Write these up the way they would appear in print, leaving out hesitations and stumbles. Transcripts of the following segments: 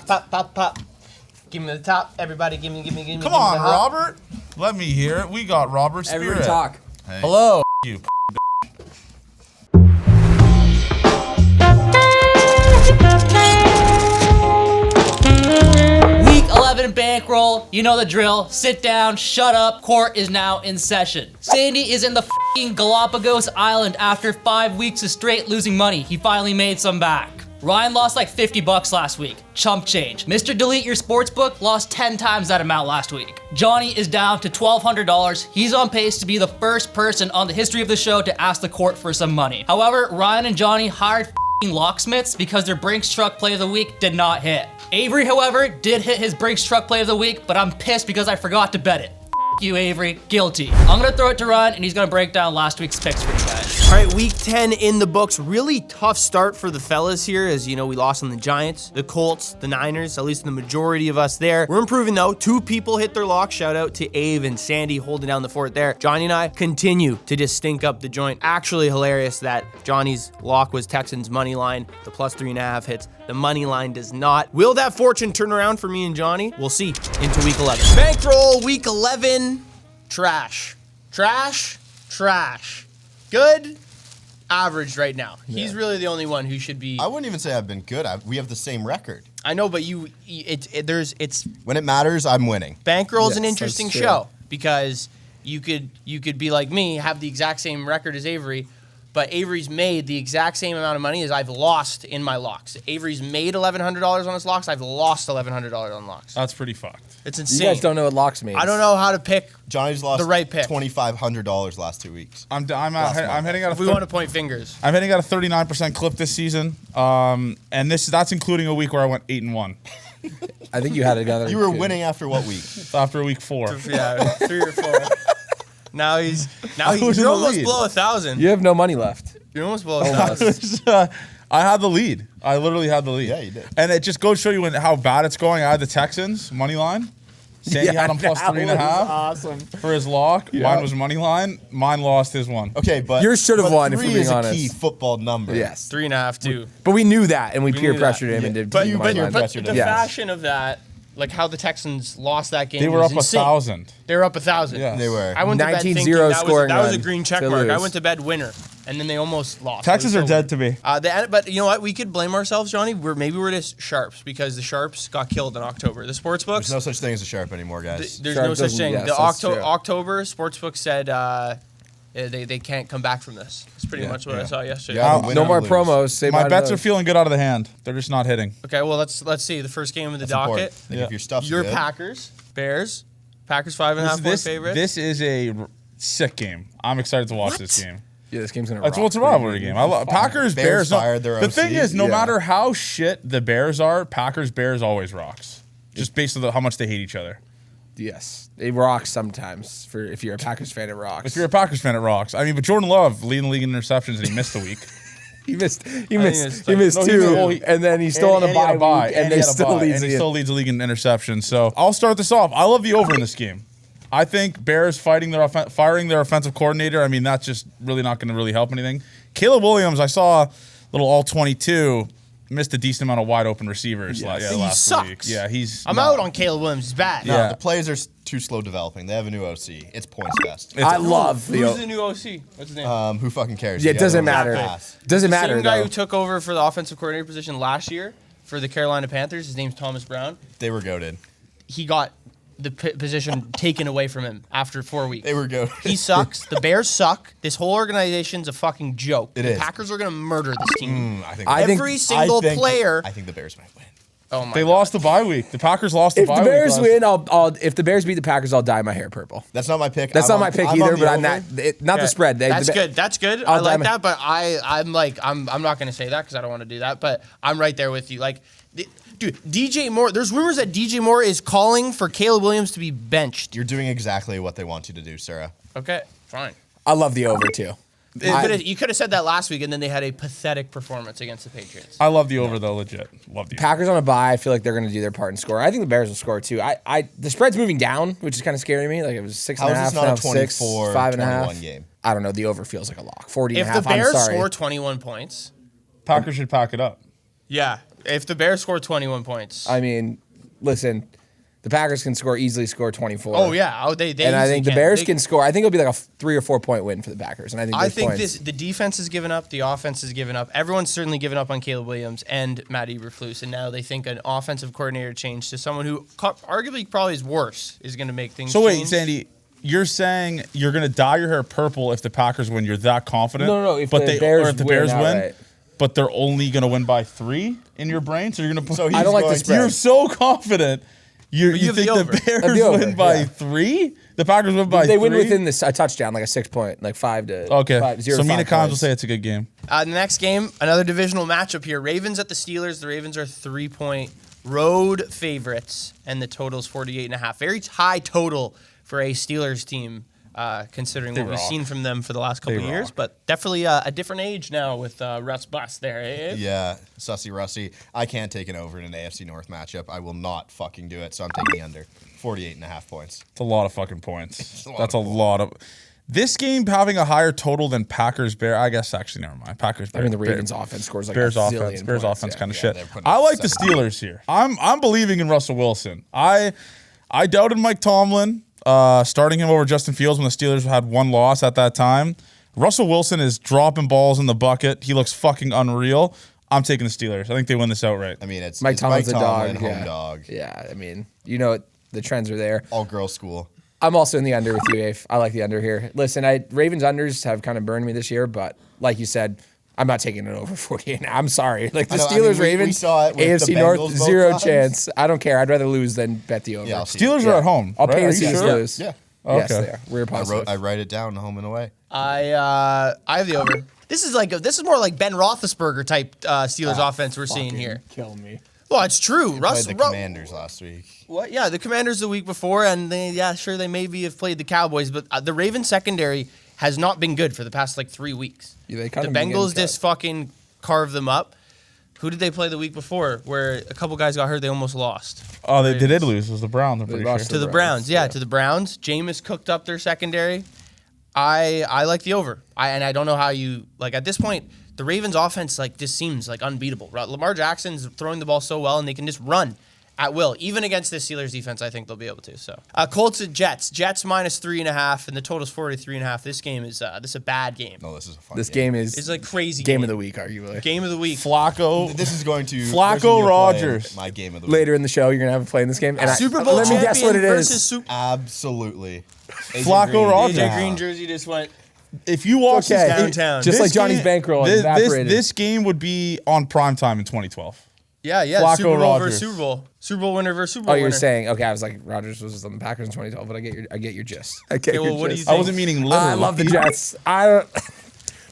Pop. Give me the top. Everybody, give me. Come on, Robert. Let me hear it. We got Robert Spirit. Everyone talk. Hey. Hello. You. Week 11 bankroll. You know the drill. Sit down, shut up. Court is now in session. Sandy is in the f***ing Galapagos Island after 5 weeks of straight losing money. He finally made some back. Ryan lost like $50 last week. Chump change. Mr. Delete Your Sportsbook lost 10 times that amount last week. Johnny is down to $1,200. He's on pace to be the first person on the history of the show to ask the court for some money. However, Ryan and Johnny hired f***ing locksmiths because their Brinks truck play of the week did not hit. Avery, however, did hit his Brinks truck play of the week, but I'm pissed because I forgot to bet it. You, Avery. Guilty. I'm gonna throw it to Ryan, and he's gonna break down last week's picks for you guys. All right, week 10 in the books. Really tough start for the fellas here. As you know, we lost on the Giants, the Colts, the Niners, at least the majority of us there. We're improving though. 2 people hit their lock. Shout out to Ave and Sandy holding down the fort there. Johnny and I continue to just stink up the joint. Actually hilarious that Johnny's lock was Texans money line. The plus 3.5 hits. The money line does not. Will that fortune turn around for me and Johnny? We'll see into week 11. Bankroll week 11. Trash. Good, average right now. Yeah. He's really the only one who should be. I wouldn't even say I've been good. We have the same record. I know, but it's when it matters, I'm winning. Bankroll's an interesting show because you could be like me, have the exact same record as Avery, but Avery's made the exact same amount of money as I've lost in my locks. Avery's made $1,100 on his locks. I've lost $1,100 on locks. That's pretty fucked. It's insane. You guys don't know what locks means. I don't know how to pick. Johnny's lost the right pick. $2,500 last 2 weeks. I'm hitting out. If we want to point fingers, I'm hitting out a 39% clip this season, and that's including a week where I went 8-1. I think you had it together. You were winning after what week? After week 4. Yeah, 3 or 4. Now you're almost below 1,000. You have no money left. You're almost below 1,000. I had the lead. I literally had the lead. Yeah, you did. And it just goes to show you how bad it's going. I had the Texans money line. Sandy had him plus 3.5. Awesome. For his lock. Yeah. Mine was money line. Mine lost his one. Okay, but yours should have won if we're being is honest. A key football number. Yes, 3.5 too. But we knew that, and we peer pressured him and did. But the fashion of that, like how the Texans lost that game, they were up insane. 1,000. They were up 1,000. Yeah, they were. I went to bed thinking scoring that was a green check mark. I went to bed winner, and then they almost lost. Texans are dead to me. But you know what? We could blame ourselves, Johnny. Maybe we're just sharps because the sharps got killed in October. The sportsbooks. There's no such thing as a sharp anymore, guys. There's no such thing. The October sportsbook said they can't come back from this. That's pretty much what I saw yesterday. No more promos. My bets are feeling good out of the hand. They're just not hitting. Okay, well let's see the first game of the docket. If your stuff's your good. Packers, Bears, Packers 5.5 point favorite. This is a sick game. I'm excited to watch this game. Yeah, this game's gonna rock. It's a rivalry game. Packers, Bears. Fired their the OC. thing is, no matter how shit the Bears are, Packers, Bears always rocks. Just based on how much they hate each other. Yes, it rocks sometimes. If you're a Packers fan, it rocks. If you're a Packers fan, it rocks. I mean, but Jordan Love leading the league in interceptions, and he missed a week. He missed 2, and then he's still on a bye, and he still leads the league in interceptions. So I'll start this off. I love the over in this game. I think Bears firing their offensive coordinator. I mean, that's just really not going to really help anything. Caleb Williams, I saw a little all-22. Missed a decent amount of wide open receivers last week. Yeah, I'm out on Caleb Williams. He's bad. No, the plays are too slow developing. They have a new OC. It's points fest. I love who's the new OC? What's his name? Who fucking cares? Yeah, it doesn't matter. Doesn't matter. Same guy who took over for the offensive coordinator position last year for the Carolina Panthers. His name's Thomas Brown. They were goated. He got the position taken away from him after 4 weeks. They were goated. He sucks. The Bears suck. This whole organization's a fucking joke. The Packers are going to murder this team. Every single player. I think the Bears might win. Oh my! They lost the bye week. The Packers lost the bye week. If the Bears win, if the Bears beat the Packers, I'll dye my hair purple. That's not my pick. That's not my pick either. But I'm not the spread. That's good. That's good. I like that. But I'm not going to say that because I don't want to do that. But I'm right there with you. Like. Dude, DJ Moore, there's rumors that DJ Moore is calling for Caleb Williams to be benched. You're doing exactly what they want you to do, SURA. Okay, fine. I love the over, too. You could have said that last week, and then they had a pathetic performance against the Patriots. I love the over, though, legit. Love the over. Packers on a bye, I feel like they're going to do their part and score. I think the Bears will score, too. The spread's moving down, which is kind of scaring me. Like, it was 6.5, How is this not now a 24, 5.5 game? I don't know. The over feels like a lock. 40.5, If the Bears score 21 points. Packers should pack it up. Yeah. If the Bears score 21 points. I mean, listen, the Packers can easily score 24. Oh, yeah. Oh, they and I think the can. Bears can score. I think it'll be like a 3 or 4 point win for the Packers. And I think the defense has given up, the offense has given up. Everyone's certainly given up on Caleb Williams and Matt Eberflus, and now they think an offensive coordinator change to someone who arguably probably is worse is going to make things. So wait, change. Sandy, you're saying you're going to dye your hair purple if the Packers win? You're that confident? No. If but the Bears win, outright. but they're only going to win by 3 in your brain. So you're going to. So I don't like the spread. You're so confident. You have think the the over. Bears over, win by yeah. 3? The Packers win by 3? They win within a touchdown, like a 6 point, like 5 to Okay. 5, 0 so to Mina 5 Collins will points. say it's a good game. The next game, another divisional matchup here. Ravens at the Steelers. The Ravens are 3-point road favorites, and the total is 48.5. Very high total for a Steelers team, considering what we've rock. seen from them for the last couple of years. rock. But definitely a different age now with Russ Bus there. Eh? Yeah, Sussy Rusty. I can't take an over in an AFC North matchup. I will not fucking do it, so I'm taking the under. 48.5 points. It's a lot of fucking points. a lot That's of a lot of. This game having a higher total than Packers Bears. I guess actually never mind. Packers Bears. I mean, the Ravens offense scores like Bears a offense. zillion Bears points, offense yeah. kind of Yeah, shit. they're putting I up like the 70. Steelers here. I'm believing in Russell Wilson. I doubted Mike Tomlin starting him over Justin Fields when the Steelers had one loss at that time. Russell Wilson is dropping balls in the bucket. He looks fucking unreal. I'm taking the Steelers. I think they win this outright. I mean, it's Mike Tomlin's a Tomlin, dog. home Yeah. dog. Yeah, I mean, the trends are there. All girls school. I'm also in the under with you, Abe. I like the under here. Listen, Ravens unders have kind of burned me this year, but like you said, I'm not taking it over 48. I'm sorry. Like the I know, I Steelers, mean, we Ravens, saw it with AFC the North, Bengals both 0 times. chance. I don't care. I'd rather lose than bet the over. Yeah, I'll see. Steelers are at home. I'll right? pay Are to you see us sure? lose. Yeah. Yes, Okay. they are. We're positive. I write it down home and away. I have the over. This is more like Ben Roethlisberger type Steelers offense we're seeing here. Kill me. Well, it's true. Played the Commanders last week. What? Yeah, the Commanders the week before, and they maybe have played the Cowboys, but the Ravens secondary has not been good for the past 3 weeks. Yeah, they The kind of began Bengals to just fucking carved them up. Who did they play the week before? Where a couple guys got hurt, they almost lost. Oh, they did lose. It was the Browns. I'm They pretty lost sure. To the Browns, yeah, to the Browns. Jameis cooked up their secondary. I like the over. I don't know how you at this point. The Ravens offense just seems unbeatable. Lamar Jackson's throwing the ball so well, and they can just run at will. Even against this Steelers defense, I think they'll be able to. So Colts at Jets. Jets minus 3.5, and the total's 43.5. This game is a bad game. No, this is a fun This game is It's crazy game of the week, arguably. Game of the week. Flacco. This is going to Flacco Christian, you're Rogers. playing My game of the week. Later in the show, you're gonna have a play in this game. And Super Bowl let me champion guess what it versus is. Super. Absolutely. AJ Flacco Green. Rogers. AJ Green jersey just went. If you watch Okay. this Downtown. Just this like Johnny's game- bankroll this, evaporated. this game would be on primetime in 2012. Yeah. Flacco Super Bowl Rogers. versus Super Bowl. Super Bowl winner versus Super Bowl Oh, you're winner. saying okay? I was like Rodgers was on the Packers in 2012, but I get your gist. I get Okay, well, your what do gist. you think? I wasn't meaning literally. I love the Jets. I don't.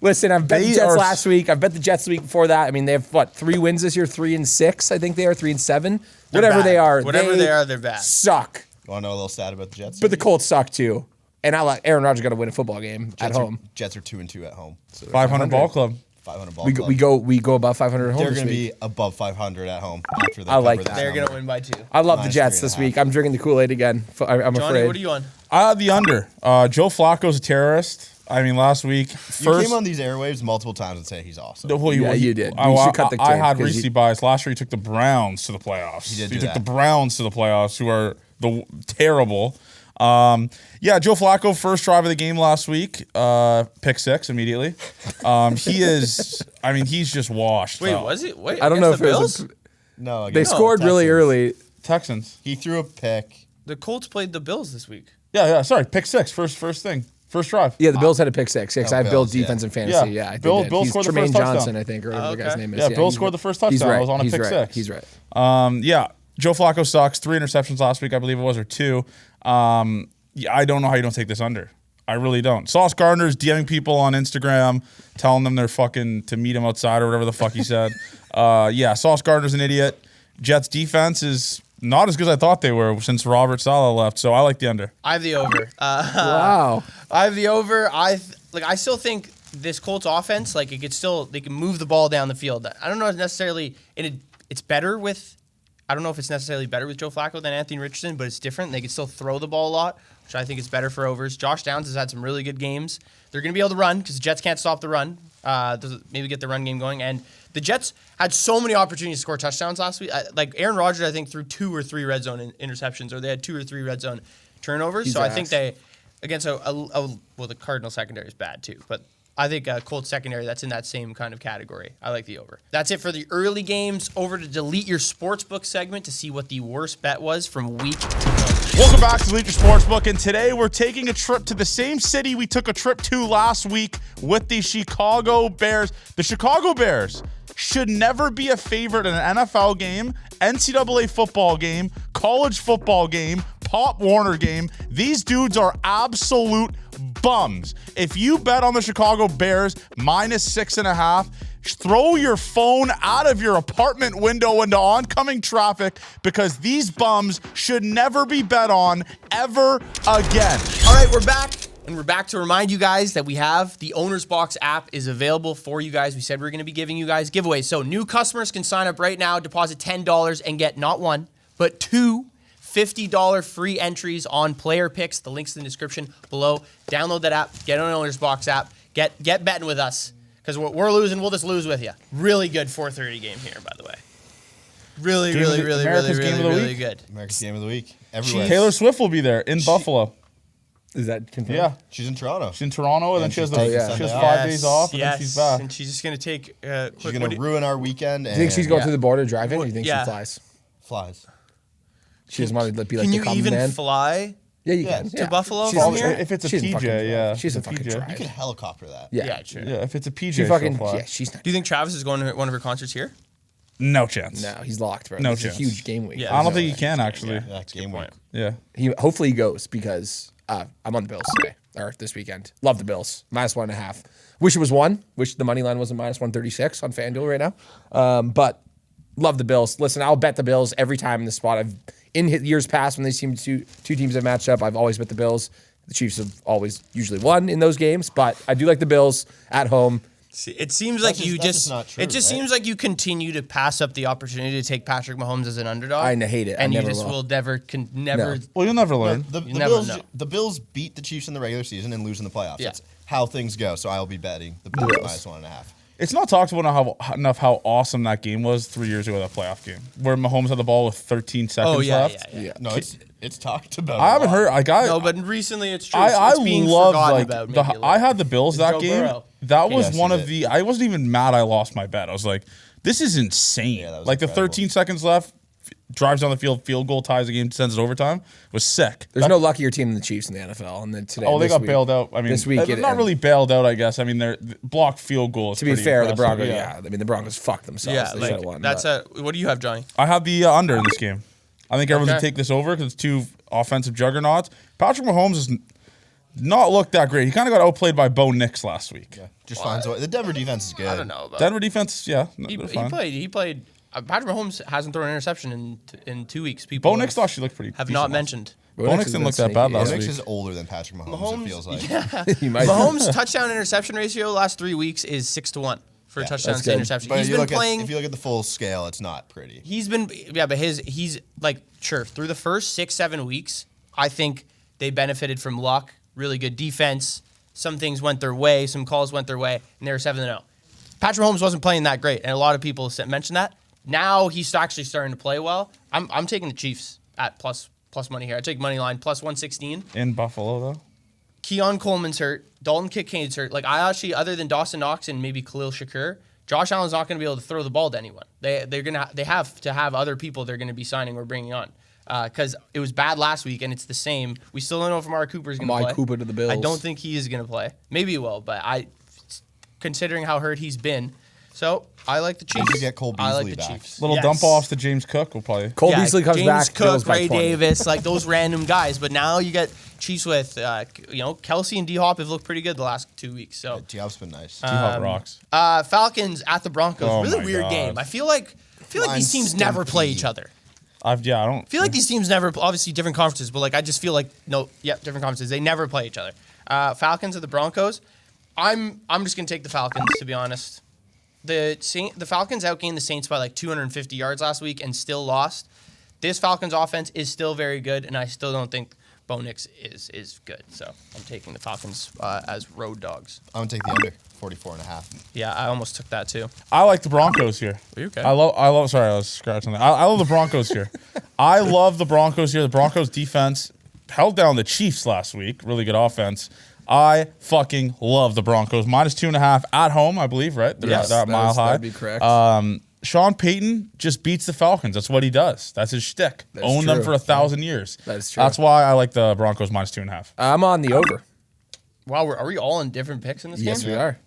Listen, I've bet They the Jets are- last week. I've bet the Jets the week before that. I mean, they have 3 wins this year, 3-6. I think they are 3-7. They're Whatever bad. they are, Whatever they are, they're bad. Suck. You want to know a little stat about the Jets? But the Colts suck too. And I like Aaron Rodgers got to win a football game at Jets home. Jets are 2-2 at home. So 500 ball club. 500 ball. We club. go above 500 at home They're this going to week. be above 500 at home after they I like cover that. this They're number. gonna win by 2. I love the minus Jets this 3.5. week. I'm drinking the Kool-Aid again. I'm Johnny, afraid. what are you on? The under. Joe Flacco's a terrorist. I mean, last week You first. came on these airwaves multiple times and say he's awesome. Well, Yeah, you did. I, You should cut the I tape, had 'cause Reese you- bias. Last year, he took the Browns to the playoffs. He did He do took that. the Browns to the playoffs, who are terrible. Joe Flacco, first drive of the game last week, pick 6 immediately. He is. I mean, he's just washed. Wait, was it? Wait, I don't know against if the it was. Bills? No, They against scored really Texans. early. Texans. He threw a pick. The Colts played the Bills this week. Yeah. Sorry, pick 6. First thing. First drive. Yeah, the Bills had a pick 6. Yeah, 'cause I have Bill's Bills, yeah. defense and fantasy. Yeah. Yeah, I think Bill- they Bill did. He's scored the Tremaine first touchdown. Johnson, I think, or whatever the guy's name is. Yeah, Bill he's scored right. the first touchdown. He's It right. was on a he's pick right. 6. He's right. Joe Flacco sucks. 3 interceptions last week, I believe it was, or 2. I don't know how you don't take this under. I really don't. Sauce Gardner's DMing people on Instagram, telling them they're fucking to meet him outside or whatever the fuck he said. Sauce Gardner's an idiot. Jets defense is not as good as I thought they were since Robert Saleh left, so I like the under. I have the over. Wow. I have the over. I still think this Colts offense, they can move the ball down the field. I don't know if necessarily it's better with. I don't know if it's necessarily better with Joe Flacco than Anthony Richardson, but it's different. They can still throw the ball a lot, which I think is better for overs. Josh Downs has had some really good games. They're going to be able to run because the Jets can't stop the run. Maybe get the run game going. And The Jets had so many opportunities to score touchdowns last week. Like Aaron Rodgers, I think, threw 2 or 3 red zone interceptions, or they had 2 or 3 red zone turnovers. So I think they, against well, the Cardinal secondary is bad too, but I think Colts secondary, that's in that same kind of category. I like the over. That's it for the early games. Over to delete your sportsbook segment to see what the worst bet was from week 2. Welcome back to Delete Your Sportsbook, and today we're taking a trip to the same city we took a trip to last week with the Chicago Bears. The Chicago Bears should never be a favorite in an NFL game, NCAA football game, college football game, Pop Warner game. These dudes are absolute bums. If you bet on the Chicago Bears -6.5, throw your phone out of your apartment window into oncoming traffic, because these bums should never be bet on ever again. All right, we're back. And we're back to remind you guys that we have the OwnersBox app is available for you guys. We said we are going to be giving you guys giveaways. So new customers can sign up right now, deposit $10, and get not one, but 2 $50 free entries on player picks. The link's in the description below. Download that app. Get on OwnersBox app. Get betting with us. Because we're losing, we'll just lose with you. Really good 4:30 game here, by the way. Really good. America's Game of the Week. Everywhere. Taylor Swift will be there in Buffalo. Is that confirmed? Yeah. She's in Toronto. She's in Toronto, and then she has, she's taking she has Sunday 5 off. days off, and then she's back. And she's just going to take She's going to ruin our weekend. Do you think she's going through the border driving, or do you think Yeah. she flies? Flies. She doesn't want to be like Can the you common even man. fly Yeah, you Yeah, can. to Buffalo She's- from here? If it's a she doesn't fucking PJ, drive. yeah. She doesn't It's a fucking PJ. drive. You could helicopter that. Yeah. True. Yeah, if it's a PJ, She fucking, she'll fly. yeah, she's not. Do you think Travis is going to one of her concerts here? No chance. No, he's locked, bro. No It's a chance. huge game week. Yeah. I don't think he can, actually. Yeah, game week. Yeah. Hopefully he goes, because I'm on the Bills today, or this weekend. Love the Bills. -1.5. Wish it was 1. Wish the money line wasn't -136 on FanDuel right now. But love the Bills. Listen, I'll bet the Bills every time in this spot. In years past when these two teams have matched up, I've always bet the Bills. The Chiefs have always usually won in those games, but I do like the Bills at home. See, it seems like That's you just just, not true, it just right? seems like you continue to pass up the opportunity to take Patrick Mahomes as an underdog. I hate it. I And you never just will. will never, never. No. Well, you'll never learn. The never Bills, know. the Bills beat the Chiefs in the regular season and lose in the playoffs. Yeah. That's how things go. So I will be betting the Bills -1.5. It's not talked about enough how awesome that game was 3 years ago, that playoff game, where Mahomes had the ball with 13 seconds Oh, yeah, left. yeah. No, it's talked about. I haven't heard. No, but recently it's true. I It's being love, forgotten like, about. Maybe a little. I had the Bills that Joe game. Burrow. That was Yes, one you of did. the. I wasn't even mad I lost my bet. I was like, this is insane. Yeah, that was like the incredible. 13 seconds left, drives down the field goal, ties the game, sends it overtime. Was sick. There's no luckier team than the Chiefs in the NFL. And then today, Oh, they this got week- bailed out. I mean, this week they're it- not really bailed out, I guess. I mean, they're blocked field goals. To be fair, the Broncos, I mean, the Broncos fucked themselves. Yeah, They should have like won. that's but- a. What do you have, Johnny? I have the under in this game. I think everyone's Okay. going to take this over because it's 2 offensive juggernauts. Patrick Mahomes has not looked that great. He kind of got outplayed by Bo Nix last week. Yeah, just finds a way. The Denver defense is good. I don't know. But Denver defense, yeah. no, He they're fine. played. Patrick Mahomes hasn't thrown an interception in 2 weeks. People Bo Nix thought she looked pretty have decent not last mentioned. Bo Nix didn't look that bad last Nix week. is older than Patrick Mahomes. Mahomes, It feels like. He might- Mahomes' touchdown interception ratio last 3 weeks is 6-1 for touchdowns to good. interception. But He's if you been look playing. if you look at the full scale, it's not pretty. He's been, but he's like, sure, through the first 6-7 weeks, I think they benefited from luck, really good defense. Some things went their way, some calls went their way, and they were 7-0. Patrick Mahomes wasn't playing that great, and a lot of people mentioned that. Now he's actually starting to play well. I'm taking the Chiefs at plus money here. I take money line plus 116. In Buffalo, though. Keon Coleman's hurt. Dalton Kincaid's hurt. Like, I actually, other than Dawson Knox and maybe Khalil Shakur, Josh Allen's not going to be able to throw the ball to anyone. They have to have other people they're going to be signing or bringing on. Because it was bad last week, and it's the same. We still don't know if Amari Cooper is going to play. Amari Cooper to the Bills. I don't think he is going to play. Maybe he will, but considering how hurt he's been, so I like the Chiefs. you get Cole I like Beasley the back. Chiefs. Little Yes. dump offs to James Cook will probably. Cole Beasley comes James back. Bills Cook, by Ray 20. Davis, like those random guys. But now you get Chiefs with, Kelsey and D-Hop have looked pretty good the last 2 weeks. So T-Hop's been nice. T-Hop rocks. Falcons at the Broncos, Oh really my weird God. game. I feel like Blind these teams never play stampede. each other. I don't. I feel like these teams never, obviously different conferences, but like I just feel like different conferences. They never play each other. Falcons at the Broncos. I'm just gonna take the Falcons, to be honest. The Falcons outgained the Saints by like 250 yards last week and still lost. This Falcons offense is still very good, and I still don't think Bo Nix is good. So I'm taking the Falcons as road dogs. I'm gonna take the under 44.5. Yeah, I almost took that too. I like the Broncos here. Are you okay? I love. Sorry, I was scratching that. I love the Broncos here. I love the Broncos here. The Broncos defense held down the Chiefs last week. Really good offense. I fucking love the Broncos. -2.5 at home, I believe, right? They're Yes, at Mile High. that'd be correct. Sean Payton just beats the Falcons. That's what he does. That's his shtick. That's Own them true. for 1,000 years. That's true. That's why I like the Broncos -2.5. I'm on the over. Wow, are we all in different picks in this Yes, game? we are.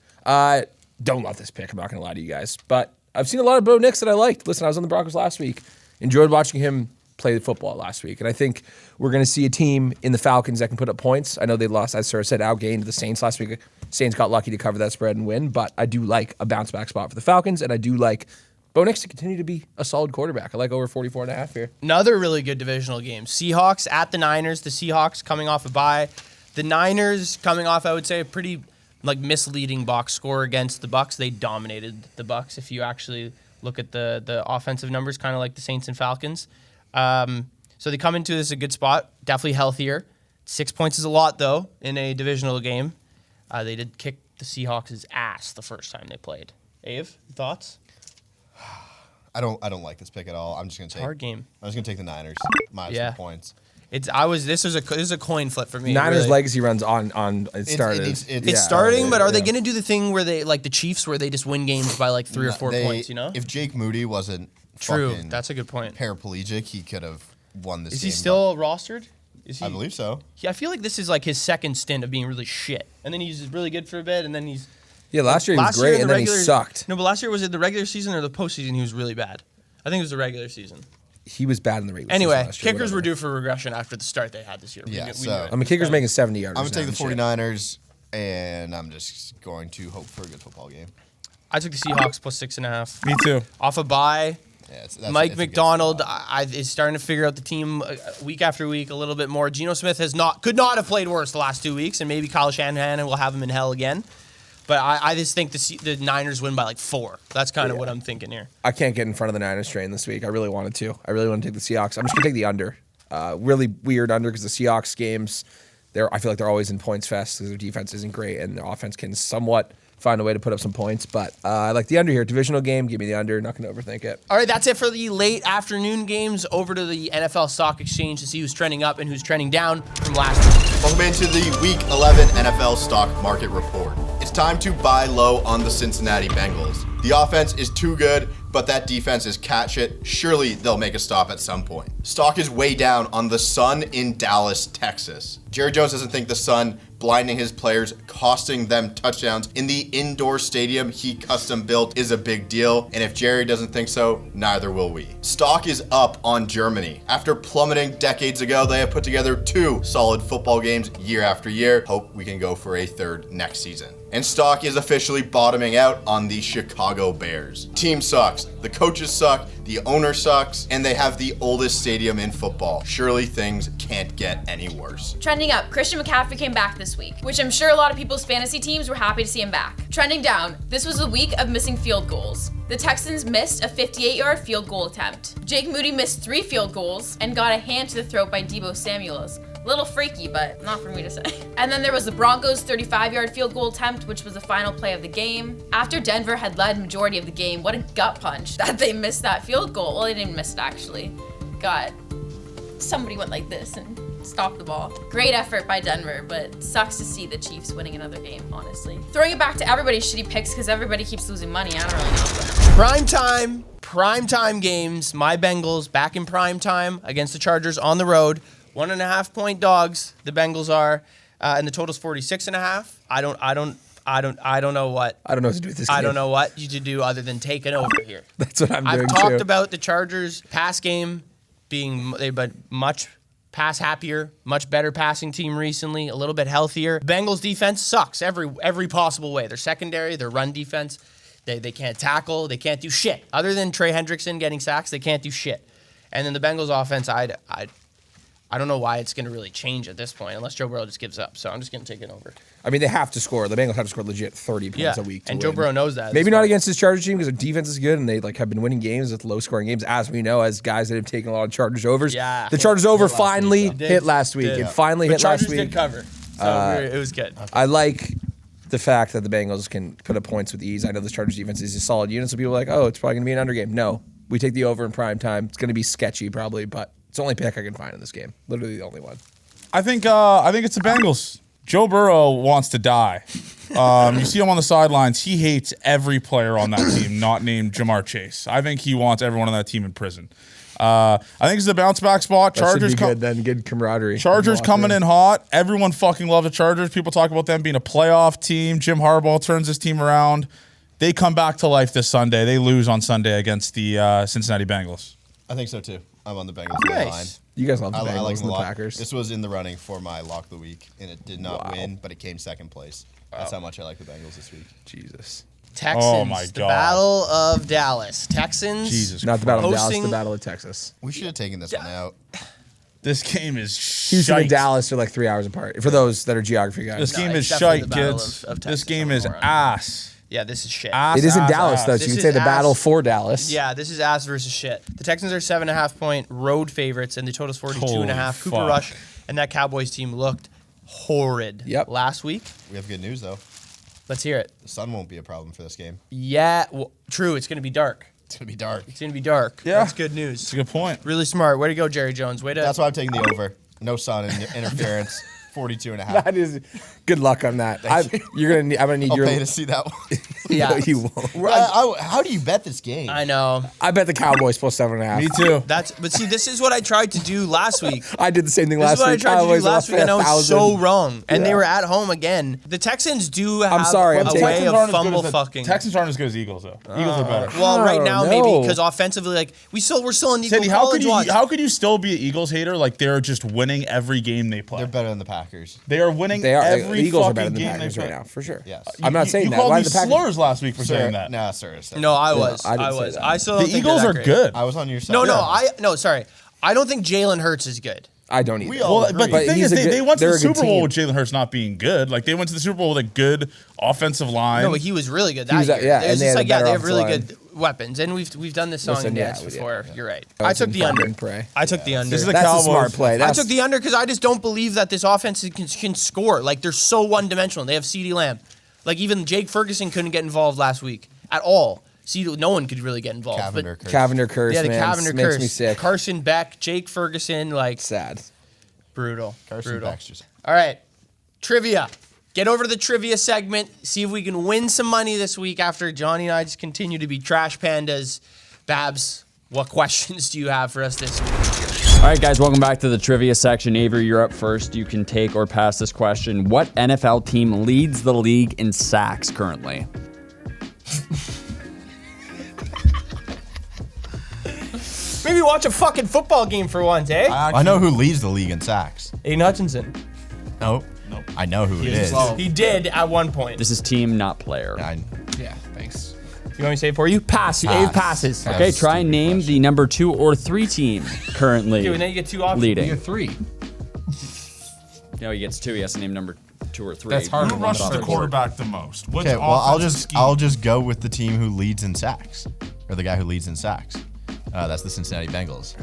Don't love this pick. I'm not going to lie to you guys. But I've seen a lot of Bo Nix that I liked. Listen, I was on the Broncos last week. Enjoyed watching him play the football last week. And I think we're going to see a team in the Falcons that can put up points. I know they lost, as Sir said, outgained the Saints last week. Saints got lucky to cover that spread and win. But I do like a bounce back spot for the Falcons. And I do like Bo Nix to continue to be a solid quarterback. I like over 44.5 here. Another really good divisional game. Seahawks at the Niners. The Seahawks coming off a bye. The Niners coming off, I would say, a pretty misleading box score against the Bucks. They dominated the Bucks. If you actually look at the offensive numbers, kind of like the Saints and Falcons. So they come into this a good spot. Definitely healthier. 6 points is a lot though in a divisional game. They did kick the Seahawks' ass the first time they played. Ave, thoughts? I don't like this pick at all. I'm just gonna take Hard game. I'm just gonna take the Niners -2 Yeah. points. This is a coin flip for me. Niners really. legacy runs on it started. It's starting, but are they going to do the thing where they, like the Chiefs, where they just win games by like 3 or 4 points, you know? If Jake Moody wasn't True, fucking that's a good point. paraplegic, he could have won this Is game. he still rostered? Is he? I believe so. Yeah, I feel like this is like his second stint of being really shit. And then he's really good for a bit, and then he's... Yeah, last year he was great, in and the then he sucked. No, but last year, was it the regular season or the postseason he was really bad? I think it was the regular season. He was bad in the regular Anyway, season last year, kickers were whatever. due for regression after the start they had this year. Yeah, knew so- it. I mean, kicker's making 70 yards. I'm gonna take the now and shit. 49ers, and I'm just going to hope for a good football game. I took the Seahawks +6.5. Me too. Off a bye. Yeah, it's Mike a good McDonald spot. is starting to figure out the team week after week a little bit more. Geno Smith could not have played worse the last 2 weeks, and maybe Kyle Shanahan will have him in hell again. But I just think the Niners win by like 4. That's kind of what I'm thinking here. I can't get in front of the Niners train this week. I really wanted to. I really want to take the Seahawks. I'm just going to take the under. Really weird under because the Seahawks games, I feel like they're always in points fest because their defense isn't great and their offense can somewhat find a way to put up some points. But I like the under here. Divisional game, give me the under. Not going to overthink it. All right, that's it for the late afternoon games. Over to the NFL Stock Exchange to see who's trending up and who's trending down from last week. Welcome into the Week 11 NFL Stock Market Report. It's time to buy low on the Cincinnati Bengals. The offense is too good, but that defense is cat shit. Surely they'll make a stop at some point. Stock is way down on the Sun in Dallas, Texas. Jerry Jones doesn't think the Sun blinding his players, costing them touchdowns in the indoor stadium he custom built is a big deal. And if Jerry doesn't think so, neither will we. Stock is up on Germany. After plummeting decades ago, they have put together 2 solid football games year after year. Hope we can go for a 3rd next season. And stock is officially bottoming out on the Chicago Bears. Team sucks, the coaches suck, the owner sucks, and they have the oldest stadium in football. Surely things can't get any worse. Trending up, Christian McCaffrey came back this week, which I'm sure a lot of people's fantasy teams were happy to see him back. Trending down, this was a week of missing field goals. The Texans missed a 58-yard field goal attempt. Jake Moody missed 3 field goals and got a hand to the throat by Deebo Samuels. Little freaky, but not for me to say. And then there was the Broncos' 35-yard field goal attempt, which was the final play of the game. After Denver had led majority of the game, what a gut punch that they missed that field goal. Well, they didn't miss it, actually. Somebody went like this and stopped the ball. Great effort by Denver, but sucks to see the Chiefs winning another game, honestly. Throwing it back to everybody's shitty picks because everybody keeps losing money. I don't really know. Primetime games. My Bengals back in prime time against the Chargers on the road. 1.5 point dogs. The Bengals are, and the total's 46.5. I don't know what. I don't know what to do with this game. I don't know what you to do other than take an over here. That's what I'm doing I've talked too. about the Chargers pass game being but much pass happier, much better passing team recently, a little bit healthier. Bengals defense sucks every possible way. Their secondary, their run defense, they can't tackle, they can't do shit. Other than Trey Hendrickson getting sacks, they can't do shit. And then the Bengals offense, I don't know why it's going to really change at this point, unless Joe Burrow just gives up. So I'm just going to take it over. I mean, they have to score. The Bengals have to score legit 30 points a week to and win. Joe Burrow knows that. Maybe not against his Chargers team because their defense is good and they like have been winning games with low-scoring games, as we know, as guys that have taken a lot of Chargers overs. Yeah. The Chargers over finally hit last week. It finally hit last week. Chargers did cover, so it was good. I like the fact that the Bengals can put up points with ease. I know the Chargers defense is a solid unit, so people are like, oh, it's probably going to be an under game. No, we take the over in prime time. It's going to be sketchy probably, but it's the only pick I can find in this game. Literally the only one. I think it's the Bengals. Joe Burrow wants to die. You see him on the sidelines. He hates every player on that team, not named Jamar Chase. I think he wants everyone on that team in prison. I think it's the bounce back spot. Chargers good then, good camaraderie. Chargers coming in hot. Everyone fucking loves the Chargers. People talk about them being a playoff team. Jim Harbaugh turns this team around. They come back to life this Sunday. They lose on Sunday against the Cincinnati Bengals. I think so too. I'm on the Bengals Nice. line. You guys love the I Bengals like and the lock. Packers. This was in the running for my lock of the week, and it did not win, but it came second place. That's how much I like the Bengals this week. Jesus. Texans, Oh my the God. Battle of Dallas. Texans. Jesus Not the Battle of Dallas, hosting- the Battle of Texas. We should have taken this one out. This game is Houston shite. and Dallas are like 3 hours apart. For those that are geography guys. This game it's is definitely shite, the Battle kids. of This Texas game on is the run. ass. Yeah, this is shit. Ass, It is in ass, Dallas, ass. though, so This you can is say the battle ass. for Dallas. Yeah, this is ass versus shit. The Texans are 7.5-point road favorites, and the total's 42.5. Holy Cooper fuck. Rush and that Cowboys team looked horrid last week. We have good news, though. Let's hear it. The sun won't be a problem for this game. Yeah, well, true. It's going to be dark. It's going to be dark. It's going to be dark. Yeah. That's good news. That's a good point. Really smart. Way to go, Jerry Jones. Way to. That's why I'm taking the over. No sun interference. 42.5. That is good luck on that. I'm gonna need I'll your. pay to see that one. Yeah. No, you won't. How do you bet this game? I know. I bet the Cowboys plus 7.5. Me too. But see, this is what I tried to do last week. I did the same thing This last is what week. I tried to Cowboys do last lost week, by and I was 1,000. so wrong. And they Yeah. were at home again. The Texans do have sorry, I'm a taking- way Texans of aren't as good fumble as the- fucking. Texans aren't as good as Eagles though. Eagles are better. Well, right I now don't maybe know. because offensively, like we're still in Eagle Sandy, how college watch. could you still be an Eagles hater? Like they're just winning every game they play. They're better than the Packers. They are winning They are. every The Eagles are fucking better than the game Packers they right play. now, for sure. Yes. I'm not saying you that. called Why me did the Packers? slurs last week for saying that. Nah, sir. No, I was. I didn't I say was. that. I still The don't think Eagles they're are that great. good. I was on your side. No. Sorry. I don't think Jalen Hurts is good. I don't either. We all Well, but agree. the thing he's is, a good- they went to they're the a good Super Bowl team. with Jalen Hurts not being good. Like they went to the Super Bowl with a good offensive line. No, but he was really good that was, year. yeah, It's and they just had a like, yeah, better they have really offensive good weapons, and we've done this song Listen, and yeah, dance we did, before. yeah. You're right. I I was took in the fucking under. pray. I took the under. This is the That's Cowboys. a smart play. I That's took the under because I just don't believe that this offense can score. Like they're so one-dimensional. They have CeeDee Lamb. Like even Jake Ferguson couldn't get involved last week at all. No one could really get involved. Cavender But curse. Cavender curse. yeah, the man. Cavender makes curse. me sick. Carson Beck, Jake Ferguson, like Sad. brutal. Carson brutal. Beck's just- All right, trivia. Get over to the trivia segment. See if we can win some money this week after Johnny and I just continue to be trash pandas. Babs, what questions do you have for us this week? All right, guys, welcome back to the trivia section. Avery, you're up first. You can take or pass this question. What NFL team leads the league in sacks currently? Maybe watch a fucking football game for once, eh? I know who leads the league in sacks. Aiden Hutchinson. Nope. I know who it is. He did at one point. This is team, not player. Yeah, thanks. You want me to say it for you? Pass. Abe passes. Pass. Okay, That's a try and stupid name question. the number 2 or 3 team currently Okay, well, now you get two options. leading. 3. No, he gets 2. He has to name number 2 or 3. That's hard. Who rushes the quarterback the most? Which Okay, well, offensive scheme? I'll just go with the team who leads in sacks, or the guy who leads in sacks. That's the Cincinnati Bengals.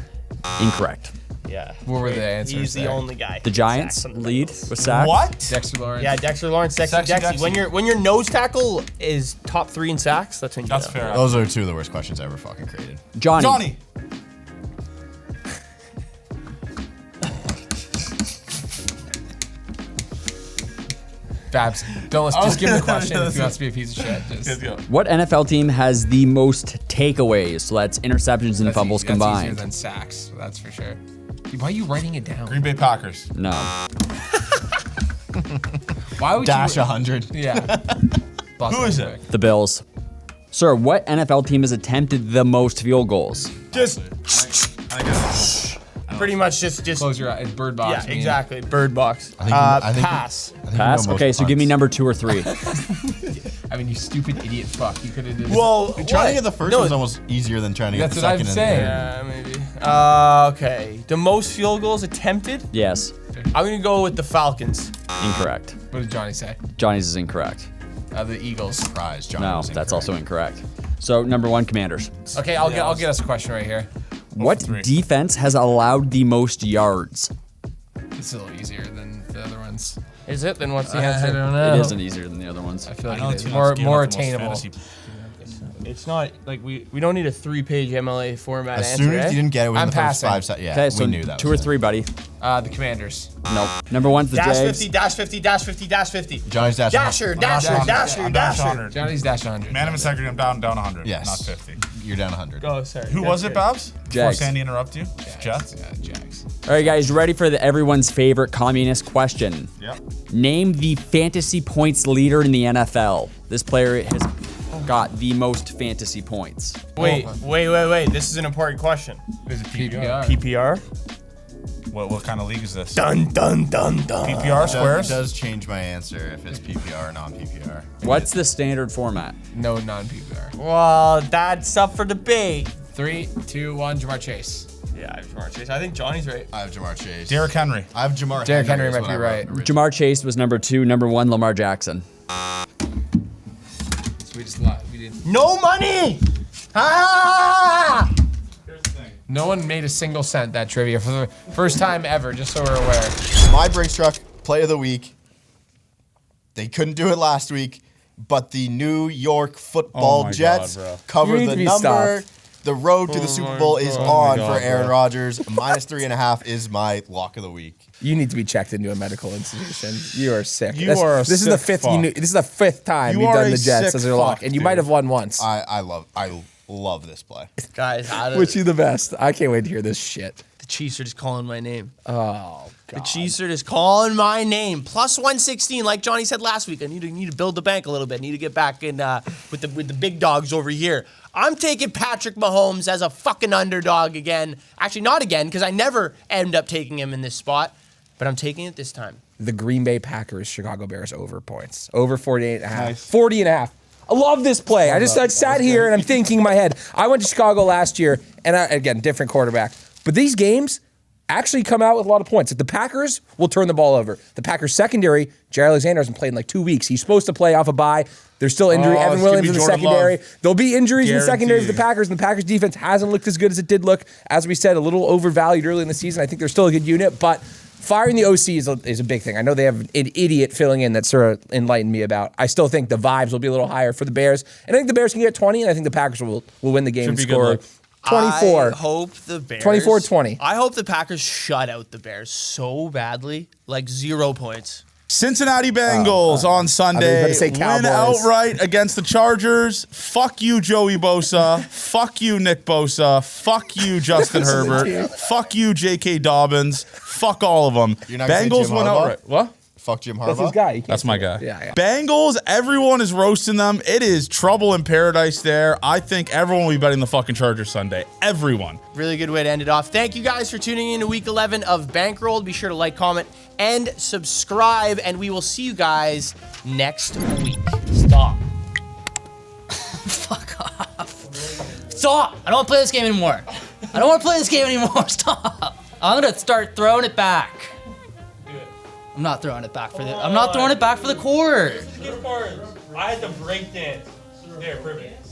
Incorrect. Yeah. What were the answers He's the there? only guy. The Giants Sacks on the lead Bengals. with sacks. What? Dexter Lawrence. Yeah, Dexter Lawrence, Sexy Sexy Dexy. Dexy. When your nose tackle is top 3 in sacks, that's when you That's know. fair. Those are two of the worst questions ever fucking created. Johnny. Babs, just give him the question if he wants to be a piece of shit. Let's go. What NFL team has the most takeaways? So that's interceptions and fumbles That's easier combined. than sacks, that's for sure. Why are you writing it down? Green Bay Packers. No. Why would Dash you? 100. Yeah. Who is it? The Bills. Sir, what NFL team has attempted the most field goals? Just I think pretty much just Close your eyes. Bird box. yeah, man. exactly. Bird box. I think Pass. Pass? Okay, so give me number 2 or 3. I mean, you stupid idiot fuck. You could have did. Well, Trying to get the first one's almost easier than trying to get That's the what I'm second. saying. Yeah, maybe. Okay. The most field goals attempted? Yes. I'm going to go with the Falcons. Incorrect. What did Johnny say? Johnny's is incorrect. The Eagles. Surprise, John. No, that's also incorrect. So number 1, Commanders. Okay, I'll get us a question right here. What three. defense has allowed the most yards? It's a little easier than the other ones. Is it? Then what's the I answer? don't know. It isn't easier than the other ones. I feel like I know it's the team more that's giving up the most attainable. fantasy- It's not like we don't need a 3-page MLA format As answer. soon as you didn't get it within I'm the first passing. 5 seconds, yeah, Okay, so we knew that. 2 or 3, buddy. The Commanders. Nope. Number 1's the Dash Jags. 50, dash 50, dash 50, dash 50. Johnny's dash. Dasher, dasher, dasher, I'm down to dasher. 100. Johnny's dash 100. Man of integrity, I'm down 100. Yes. Not 50. You're down 100. Go, sorry. Who was it, Babs? Before Jags. Sandy interrupt you? Jets? Jags. All right, guys, ready for everyone's favorite communist question? Yep. Name the fantasy points leader in the NFL. This player has got the most fantasy points. Wait. This is an important question. Is it PPR? PPR? What kind of league is this? Dun, dun, dun, dun. PPR squares? Does change my answer if it's PPR or non-PPR. What's the standard format? No non-PPR. Well, that's up for debate. 3, 2, 1. Jamar Chase. Yeah, I have Jamar Chase. I think Johnny's right. I have Jamar Chase. Derrick Henry. I have Jamar. Derrick Henry is might what be I wrote right. originally. Jamar Chase was number 2. Number 1, Lamar Jackson. So we just lied. We didn't. No money! Ah! No one made a single cent that trivia for the first time ever. Just so we're aware. My Brinks Truck play of the week. They couldn't do it last week, but the New York Football Oh my Jets God, bro. cover You need the to be number. stopped. The road to the Super Bowl is on God, for Aaron bro. Rodgers. -3.5 is my lock of the week. You need to be checked into a medical institution. You are sick. You are a This is the sick fifth. fuck. This is the 5th time You you've are done a the Jets sick as your lock, fuck, and you dude. might have won once. I love this play. Guys, Which you the best? I can't wait to hear this shit. the Chiefs are just calling my name. Oh The god. Chiefs are just calling my name. Plus 116, like Johnny said last week. I need to build the bank a little bit. I need to get back in with the big dogs over here. I'm taking Patrick Mahomes as a fucking underdog again. Actually, not again, because I never end up taking him in this spot. But I'm taking it this time. The Green Bay Packers, Chicago Bears over points. Over 48.5. Nice. 40.5. I love this play. I sat here and I'm thinking in my head. I went to Chicago last year, and again, different quarterback. But these games actually come out with a lot of points. If the Packers will turn the ball over. The Packers secondary, Jair Alexander hasn't played in like 2 weeks. He's supposed to play off a bye. There's still injury. Oh, Evan it's gonna Williams be in the Jordan secondary. Love. There'll be injuries in the secondary of the Guaranteed. Packers, and the Packers defense hasn't looked as good as it did look. As we said, a little overvalued early in the season. I think they're still a good unit, but firing the OC is a big thing. I know they have an idiot filling in that Sura enlightened me about. I still think the vibes will be a little higher for the Bears. And I think the Bears can get 20, and I think the Packers will win the game Should and be good score luck. 24. I hope the Bears. 24-20. I hope the Packers shut out the Bears so badly. Like 0 points. Cincinnati Bengals on Sunday about to say win Cowboys. outright against the Chargers. Fuck you, Joey Bosa. Fuck you, Nick Bosa. Fuck you, Justin Herbert. Fuck you, J.K. Dobbins. Fuck all of them. You're not gonna say Bengals Jim win Harbaugh? outright. What? Fuck Jim Harbaugh. That's his guy. That's my guy. Yeah. Bengals, everyone is roasting them. It is trouble in paradise there. I think everyone will be betting the fucking Chargers Sunday. Everyone. Really good way to end it off. Thank you guys for tuning in to week 11 of Bankroll. Be sure to like, comment, and subscribe, and we will see you guys next week. Stop. Fuck off. Stop. I don't want to play this game anymore. I don't want to play this game anymore. Stop. I'm going to start throwing it back. I'm not throwing it back for the. I'm not throwing it back for the cord. I had to break dance. There, perfect.